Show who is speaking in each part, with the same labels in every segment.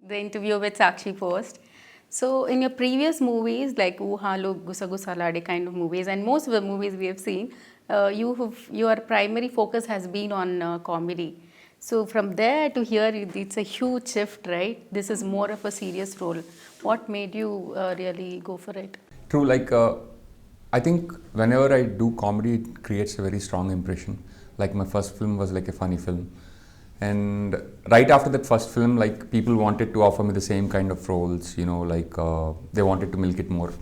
Speaker 1: the interview with Sakshi Post. So, in your previous movies, like Uhalo, Gusa Gusa Lade kind of movies, and most of the movies we have seen, your primary focus has been on comedy. So, from there to here, it's a huge shift, right? This is more of a serious role. What made you really go for it?
Speaker 2: True, I think whenever I do comedy, it creates a very strong impression. Like my first film was like a funny film. And right after that first film, like people wanted to offer me the same kind of roles, they wanted to milk it more.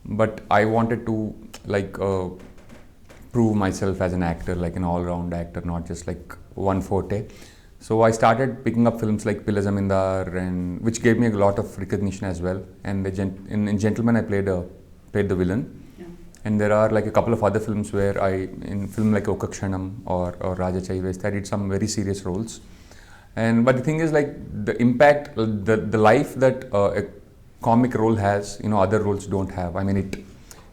Speaker 2: But I wanted to prove myself as an actor, like an all-round actor, not just like one forte. So I started picking up films like Pilla Zamindar, and which gave me a lot of recognition as well. And in Gentleman, I played the villain. Yeah. And there are like a couple of other films where in film like Okakshanam or Raja Chaivest, I did some very serious roles. But the thing is, like, the impact, the life that a comic role has, other roles don't have. I mean,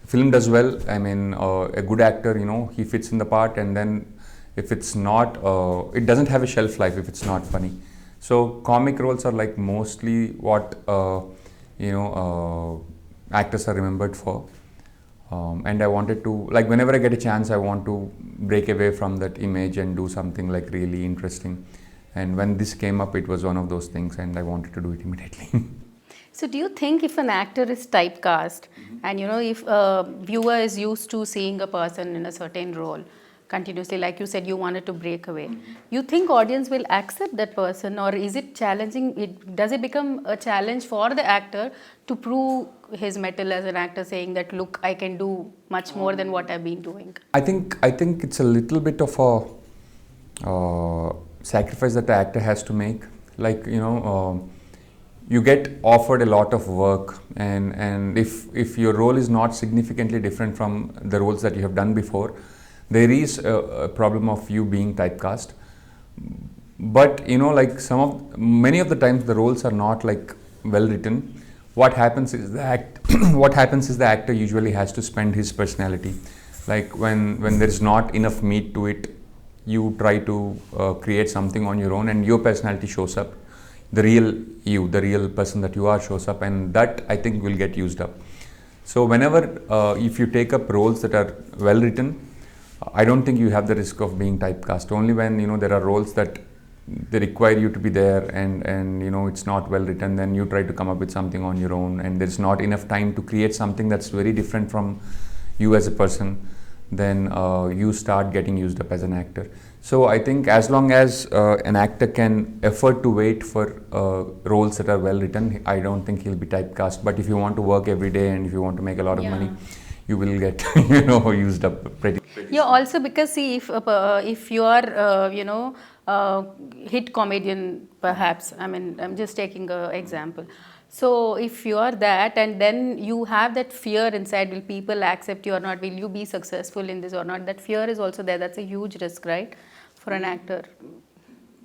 Speaker 2: film does well. I mean, a good actor, he fits in the part, and then if it's not, it doesn't have a shelf life if it's not funny. So comic roles are like mostly what actors are remembered for. And I wanted to, like, whenever I get a chance, I want to break away from that image and do something like really interesting. And when this came up, it was one of those things, and I wanted to do it immediately.
Speaker 1: So, do you think if an actor is typecast, and if a viewer is used to seeing a person in a certain role continuously, like you said, you wanted to break away, you think audience will accept that person, or is it challenging? Does it become a challenge for the actor to prove his mettle as an actor, saying that, look, I can do much more than what I've been doing?
Speaker 2: I think it's a little bit of a sacrifice that the actor has to make. Like, you get offered a lot of work, and if your role is not significantly different from the roles that you have done before, there is a problem of you being typecast. But many of the times the roles are not like well written. What happens is the actor usually has to spend his personality. Like when there is not enough meat to it, you try to create something on your own, and your personality shows up. The real person that you are shows up, and that, I think, will get used up. So whenever, if you take up roles that are well written, I don't think you have the risk of being typecast. Only when there are roles that they require you to be there, and it's not well written, then you try to come up with something on your own, and there's not enough time to create something that's very different from you as a person, then you start getting used up as an actor. So I think as long as an actor can afford to wait for roles that are well written, I don't think he'll be typecast. But if you want to work every day and if you want to make a lot of money, you will get used up pretty
Speaker 1: yeah, also because, see, if you are hit comedian, perhaps, I mean, I'm just taking an example. So if you are that, and then you have that fear inside, will people accept you or not, will you be successful in this or not, that fear is also there. That's a huge risk, right, for an actor.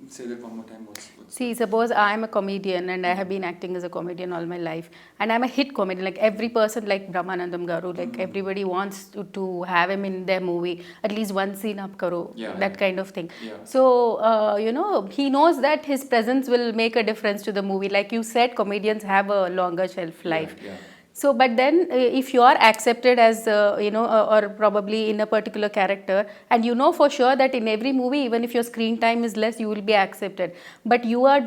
Speaker 2: Say that one more time.
Speaker 1: See, suppose I'm a comedian and I have been acting as a comedian all my life, and I'm a hit comedian, like every person, like Brahmanandam Garu, like everybody wants to have him in their movie, at least one scene up karo, that kind of thing. Yeah. So, he knows that his presence will make a difference to the movie. Like you said, comedians have a longer shelf life. Yeah. So, but then if you are accepted as, or probably in a particular character, and for sure that in every movie, even if your screen time is less, you will be accepted. But you are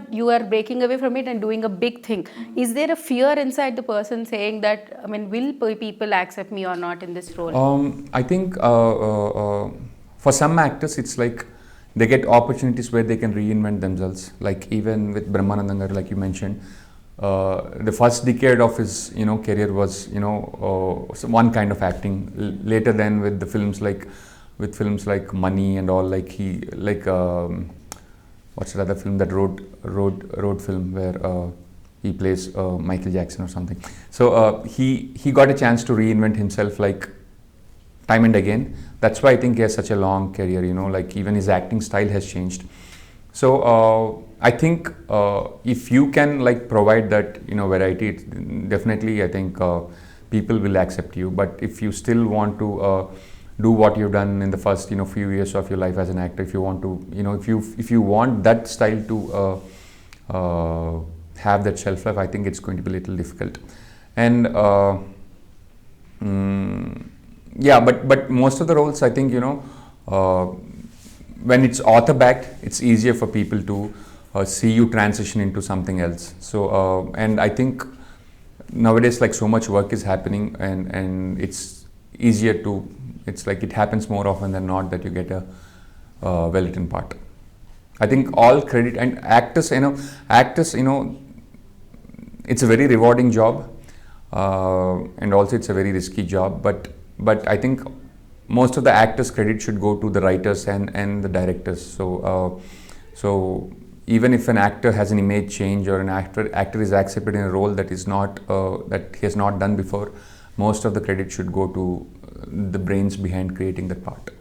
Speaker 1: breaking away from it and doing a big thing. Is there a fear inside the person saying that, I mean, will people accept me or not in this role?
Speaker 2: I think for some actors, it's like they get opportunities where they can reinvent themselves. Like even with Brahmanandangar, like you mentioned, the first decade of his career was one kind of acting. Later, then with films like Money and all, like what's the other film, that road film where he plays Michael Jackson or something. So he got a chance to reinvent himself like time and again. That's why I think he has such a long career. Like even his acting style has changed. So I think if you can like provide that variety, definitely I think people will accept you. But if you still want to do what you've done in the first few years of your life as an actor, if you want to if you want that style to have that shelf life, I think it's going to be a little difficult. And yeah, but most of the roles, I think, when it's author backed, it's easier for people to see you transition into something else. So and I think nowadays, like, so much work is happening, and it's easier to, it's like it happens more often than not that you get a well written part. I think all credit, and actors, it's a very rewarding job, and also it's a very risky job. But I think most of the actors' credit should go to the writers and the directors. So even if an actor has an image change, or an actor is accepted in a role that is not that he has not done before, most of the credit should go to the brains behind creating that part.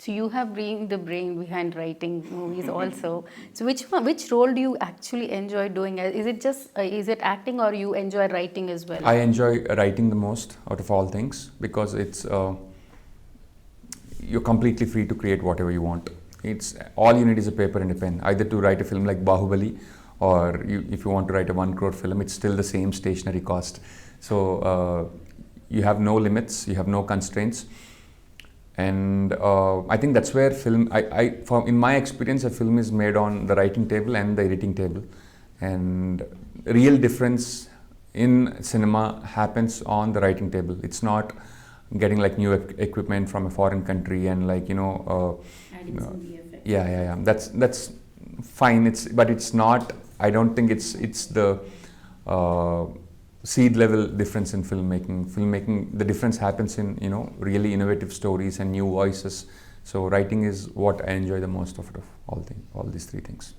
Speaker 1: So you have been the brain behind writing movies also. So which role do you actually enjoy doing? Is it just is it acting, or you enjoy writing as well?
Speaker 2: I enjoy writing the most out of all things, because it's you're completely free to create whatever you want. It's all you need is a paper and a pen, either to write a film like Bahubali, or if you want to write a 1 crore film, it's still the same stationery cost. So you have no limits, you have no constraints. And I think that's where film, in my experience, a film is made on the writing table and the editing table. And real difference in cinema happens on the writing table. It's not getting like new equipment from a foreign country and like,
Speaker 1: Adding some VFX.
Speaker 2: yeah. That's fine. But it's not, I don't think it's the seed level difference in filmmaking. The difference happens in really innovative stories and new voices. So writing is what I enjoy the most of all these three things.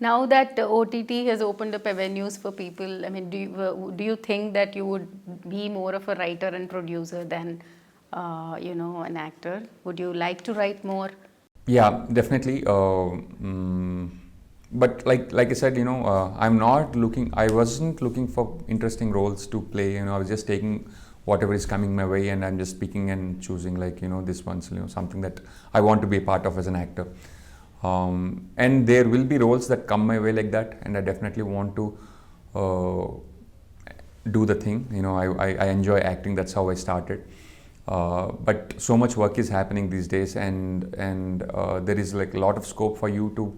Speaker 1: Now that OTT has opened up avenues for people, I mean, do you think that you would be more of a writer and producer than an actor? Would you like to write more?
Speaker 2: Yeah, definitely. But like I said, I wasn't looking for interesting roles to play. I was just taking whatever is coming my way, and I'm just picking and choosing, like, this one's, something that I want to be a part of as an actor. And there will be roles that come my way like that, and I definitely want to do the thing. I enjoy acting. That's how I started. But so much work is happening these days, and there is like a lot of scope for you to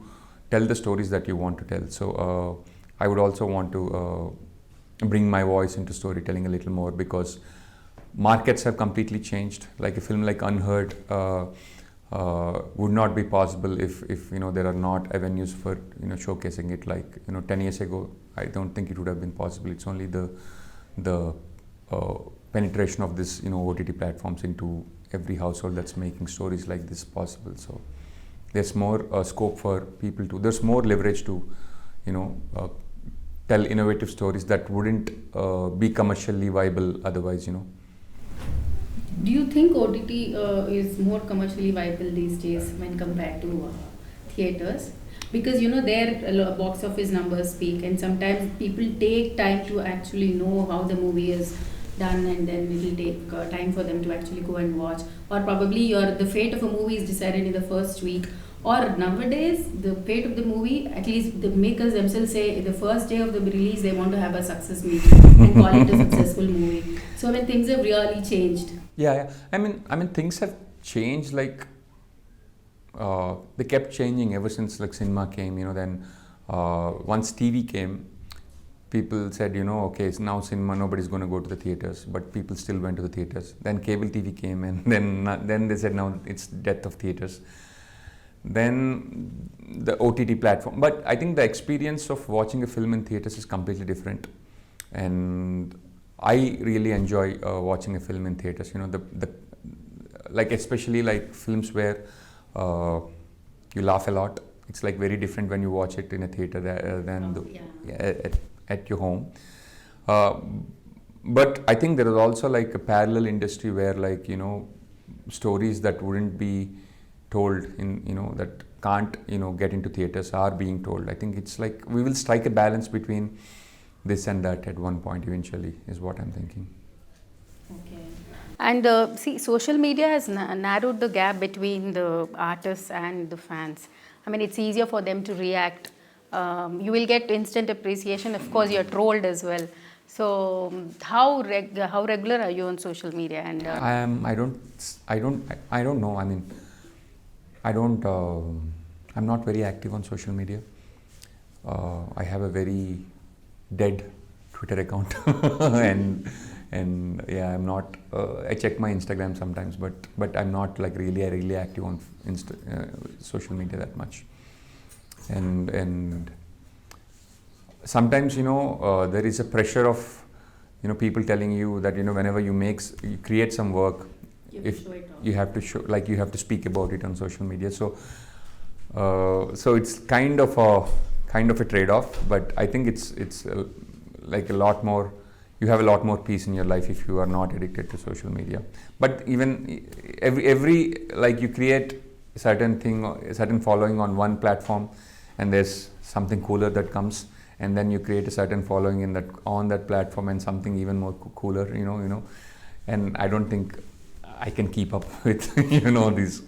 Speaker 2: tell the stories that you want to tell. So I would also want to bring my voice into storytelling a little more, because markets have completely changed. Like a film like Unheard would not be possible if there are not avenues for showcasing it. Like 10 years ago, I don't think it would have been possible. It's only the penetration of this OTT platforms into every household that's making stories like this possible. So there's more scope for people to, there's more leverage to tell innovative stories that wouldn't be commercially viable otherwise.
Speaker 1: Do you think OTT is more commercially viable these days when compared to theaters? Because their box office numbers speak, and sometimes people take time to actually know how the movie is done, and then it will take time for them to actually go and watch. Or probably the fate of a movie is decided in the first week. Or nowadays, the fate of the movie, at least the makers themselves say, the first day of the release, they want to have a success meet and call it a successful movie. So when things have really changed.
Speaker 2: Yeah. I mean, things have changed. Like they kept changing ever since like cinema came. Then once TV came, people said, okay, so now cinema, nobody's going to go to the theaters, but people still went to the theaters. Then cable TV came, and then they said, now it's death of theaters. Then the OTT platform. But I think the experience of watching a film in theaters is completely different, and I really enjoy watching a film in theaters. Like especially like films where you laugh a lot. It's like very different when you watch it in a theater than at your home. But I think there is also like a parallel industry where like stories that wouldn't be told in that can't get into theaters are being told. I think it's like we will strike a balance between this and that at one point eventually, is what I'm thinking.
Speaker 1: Okay. And see, social media has narrowed the gap between the artists and the fans. I mean, it's easier for them to react You will get instant appreciation. Of course, you're trolled as well. So, how regular are you on social media? And
Speaker 2: I am. I don't know. I mean, I don't. I'm not very active on social media. I have a very dead Twitter account, and yeah, I'm not. I check my Instagram sometimes, but I'm not like really active on social media that much. And sometimes there is a pressure of people telling you that whenever you create some work, if you have to show, like, you have to speak about it on social media. So it's kind of a trade-off, but I think it's like a lot more. You have a lot more peace in your life if you are not addicted to social media. But even every like, you create a certain following on one platform, and there's something cooler that comes, and then you create a certain following on that platform, and something even more cooler, and I don't think I can keep up with these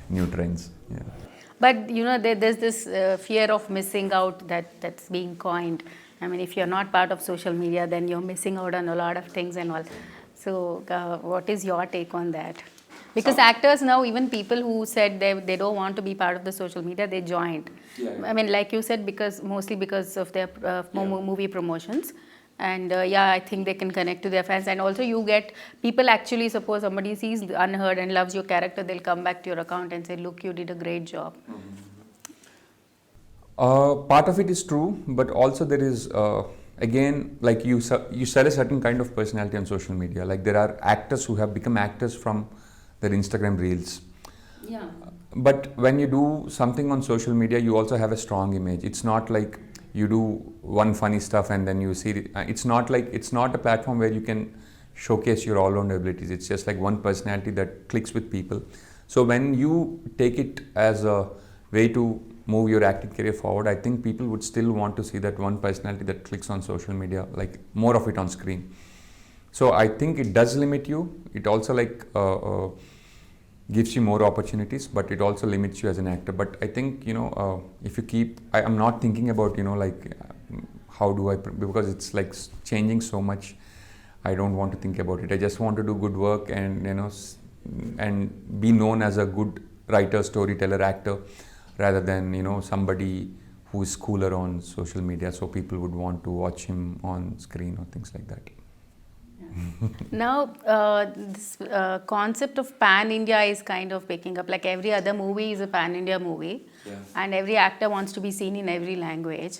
Speaker 2: new trends. Yeah.
Speaker 1: But there's this fear of missing out that's being coined. I mean, if you're not part of social media, then you're missing out on a lot of things and all. So, what is your take on that? Because actors now, even people who said they don't want to be part of the social media, they joined.
Speaker 2: Yeah.
Speaker 1: I mean, like you said, mostly because of their movie promotions. And yeah, I think they can connect to their fans. And also, you get people actually, suppose somebody sees Unheard and loves your character, they'll come back to your account and say, look, you did a great job.
Speaker 2: Part of it is true, but also there is again, like, you sell a certain kind of personality on social media. Like, there are actors who have become actors from their Instagram reels.
Speaker 1: Yeah.
Speaker 2: But when you do something on social media, you also have a strong image. It's not like you do one funny stuff and then you see it. It's not a platform where you can showcase your all-round abilities. It's just like one personality that clicks with people. So when you take it as a way to move your acting career forward, I think people would still want to see that one personality that clicks on social media, like more of it on screen. So I think it does limit you. It also gives you more opportunities, but it also limits you as an actor. But I think if you keep, I'm not thinking about how do I, because it's like changing so much. I don't want to think about it. I just want to do good work and and be known as a good writer, storyteller, actor, rather than somebody who is cooler on social media, so people would want to watch him on screen or things like that.
Speaker 1: Now, this concept of pan-India is kind of picking up. Like, every other movie is a pan-India movie, and every actor wants to be seen in every language.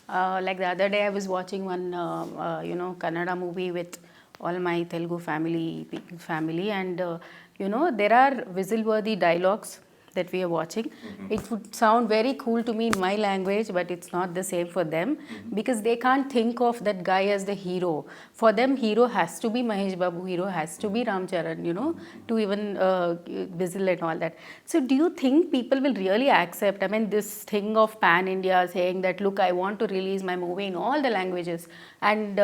Speaker 1: Like the other day, I was watching one, Kannada movie with all my Telugu family, and there are whistle-worthy dialogues that we are watching. Mm-hmm. It would sound very cool to me in my language, but it's not the same for them, because they can't think of that guy as the hero. For them, hero has to be Mahesh Babu, hero has to be Ram Charan, to even whistle and all that. So do you think people will really accept, this thing of pan-India, saying that, look, I want to release my movie in all the languages, and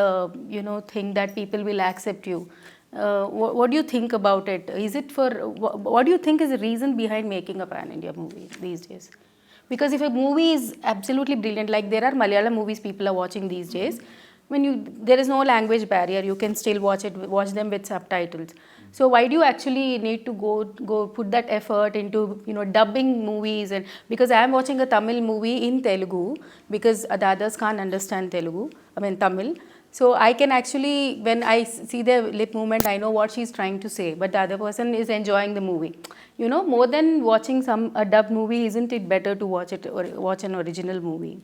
Speaker 1: think that people will accept you? What do you think about it? What do you think is the reason behind making a pan-India movie these days? Because if a movie is absolutely brilliant, like there are Malayalam movies people are watching these days, there is no language barrier, you can still watch them with subtitles. So why do you actually need to go put that effort into dubbing movies? And because I am watching a Tamil movie in Telugu, because the others can't understand Tamil. So I can actually, when I see the lip movement, I know what she's trying to say, but the other person is enjoying the movie. More than watching a dubbed movie, isn't it better to watch an original movie?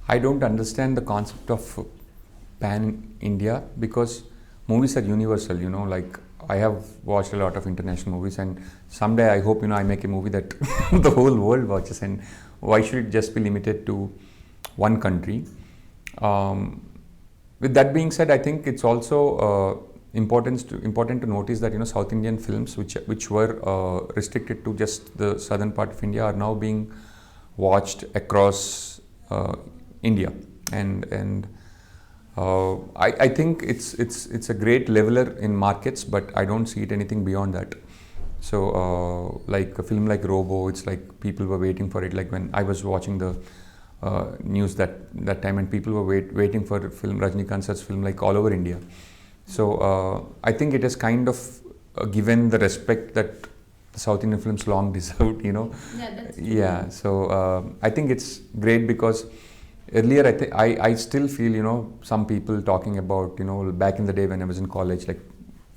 Speaker 2: I don't understand the concept of pan-India, because movies are universal, like I have watched a lot of international movies, and someday I hope, I make a movie that the whole world watches, and why should it just be limited to one country? With that being said, I think it's also important to notice that South Indian films, which were restricted to just the southern part of India, are now being watched across India, and I think it's a great leveler in markets, but I don't see it anything beyond that. So like a film like Robo, it's like people were waiting for it. Like when I was watching the news that time, and people were waiting for film Rajinikanth sir's film like all over India. So I think it has kind of given the respect that the South Indian films long deserved, you know.
Speaker 1: Yeah, that's true.
Speaker 2: Yeah, so I think it's great because earlier I still feel, you know, some people talking about, you know, back in the day when I was in college, like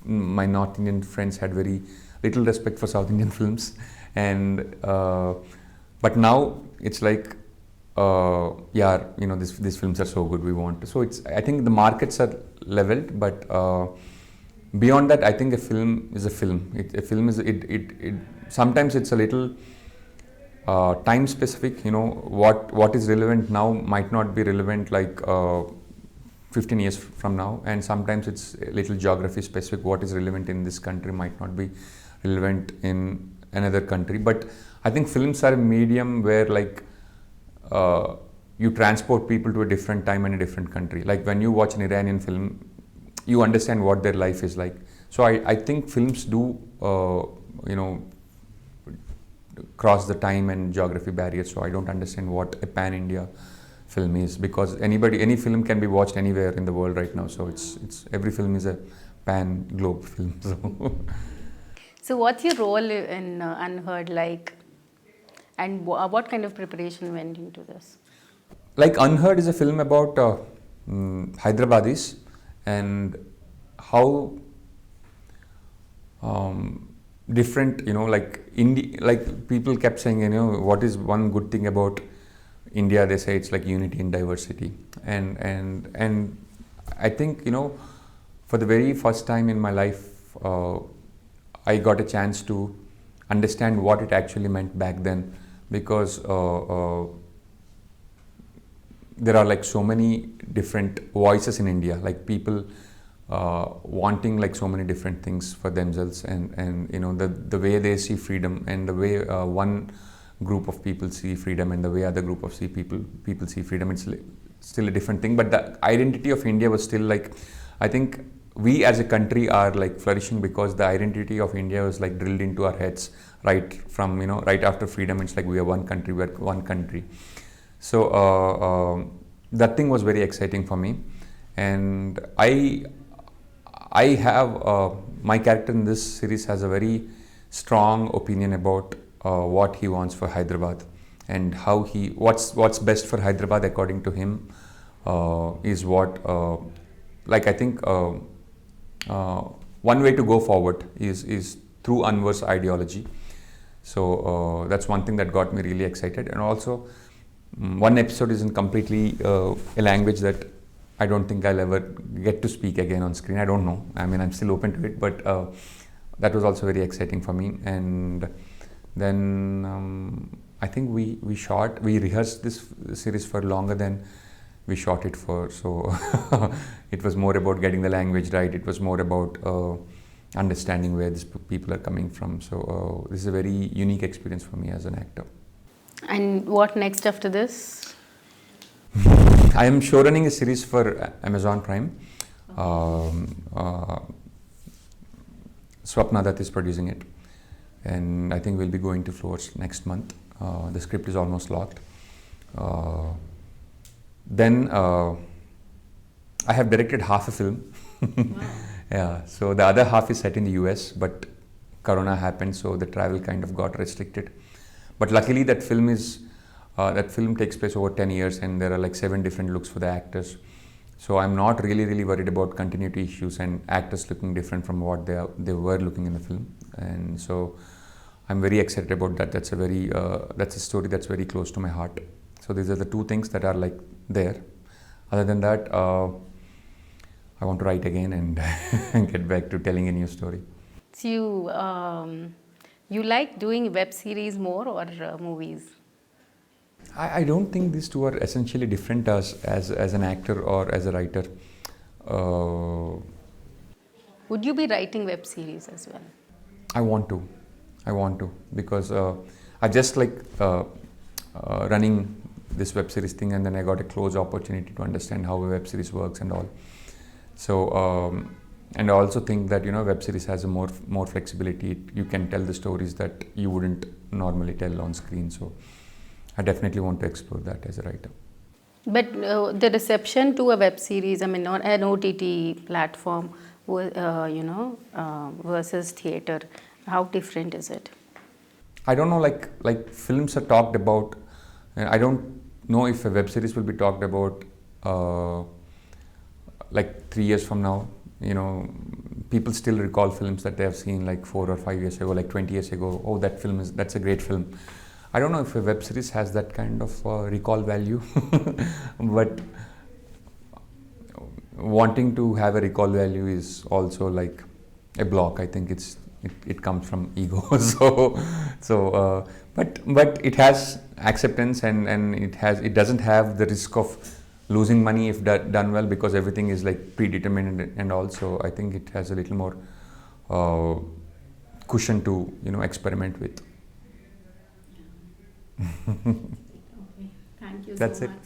Speaker 2: my North Indian friends had very little respect for South Indian films, and but now it's like yeah, you know, these films are so good, we want to. So it's, I think the markets are leveled, but beyond that, I think a film is a film. A film is it sometimes it's a little time specific. You know, what is relevant now might not be relevant like 15 years from now, and sometimes it's a little geography specific. What is relevant in this country might not be relevant in another country. But I think films are a medium where like you transport people to a different time and a different country. Like when you watch an Iranian film, you understand what their life is like. So I think films do you know, cross the time and geography barriers. So I don't understand what a pan-India film is, because any film can be watched anywhere in the world right now. So it's every film is a pan-globe film. So
Speaker 1: So what's your role in Unheard like, and what kind of preparation went into this?
Speaker 2: like Unheard is a film about Hyderabadis and how different, you know, like like people kept saying, you know, what is one good thing about India? They say it's like unity in diversity, and I think, you know, for the very first time in my life, I got a chance to understand what it actually meant back then, because there are like so many different voices in India, like people wanting like so many different things for themselves, and you know, the way they see freedom, and the way one group of people see freedom, and the way other group of people see freedom, it's still a different thing. But the identity of India was still like, I think we as a country are like flourishing because the identity of India was like drilled into our heads right from, you know, right after freedom. It's like we are one country, we are one country. So that thing was very exciting for me, and I have my character in this series has a very strong opinion about what he wants for Hyderabad, and how what's best for Hyderabad according to him is what like I think one way to go forward is through Anwar's ideology. So that's one thing that got me really excited, and also one episode is in completely a language that I don't think I'll ever get to speak again on screen. I don't know. I mean, I'm still open to it, but that was also very exciting for me. And then I think we rehearsed this series for longer than we shot it for. So it was more about getting the language right. It was more about understanding where these people are coming from. So this is a very unique experience for me as an actor.
Speaker 1: And what next after this?
Speaker 2: I am show running a series for Amazon Prime. Swapna Dutt is producing it, and I think we'll be going to floors next month. The script is almost locked. Then I have directed half a film.
Speaker 1: Wow.
Speaker 2: Yeah, so the other half is set in the US, but Corona happened, so the travel kind of got restricted. But luckily, that film takes place over 10 years, and there are like 7 different looks for the actors. So I'm not really worried about continuity issues and actors looking different from what they were looking in the film. And so I'm very excited about that. That's a story that's very close to my heart. So these are the 2 things that are like there. Other than that, I want to write again and get back to telling a new story.
Speaker 1: So you like doing web series more or movies?
Speaker 2: I don't think these two are essentially different as an actor or as a writer.
Speaker 1: Would you be writing web series as well?
Speaker 2: I want to because I just like running this web series thing, and then I got a close opportunity to understand how a web series works and all. So and I also think that, you know, web series has a more flexibility. You can tell the stories that you wouldn't normally tell on screen. So I definitely want to explore that as a writer.
Speaker 1: But the reception to a web series, I mean, on an OTT platform, versus theater, how different is it?
Speaker 2: I don't know, like films are talked about, and I don't know if a web series will be talked about like 3 years from now. You know, people still recall films that they have seen like 4 or 5 years ago, like 20 years ago. Oh, that's a great film. I don't know if a web series has that kind of recall value, but wanting to have a recall value is also like a block. I think it comes from ego. But it has acceptance, and it doesn't have the risk of losing money if done well, because everything is like predetermined, and also I think it has a little more cushion to experiment with.
Speaker 1: Okay. Thank you so
Speaker 2: That's
Speaker 1: much.
Speaker 2: it.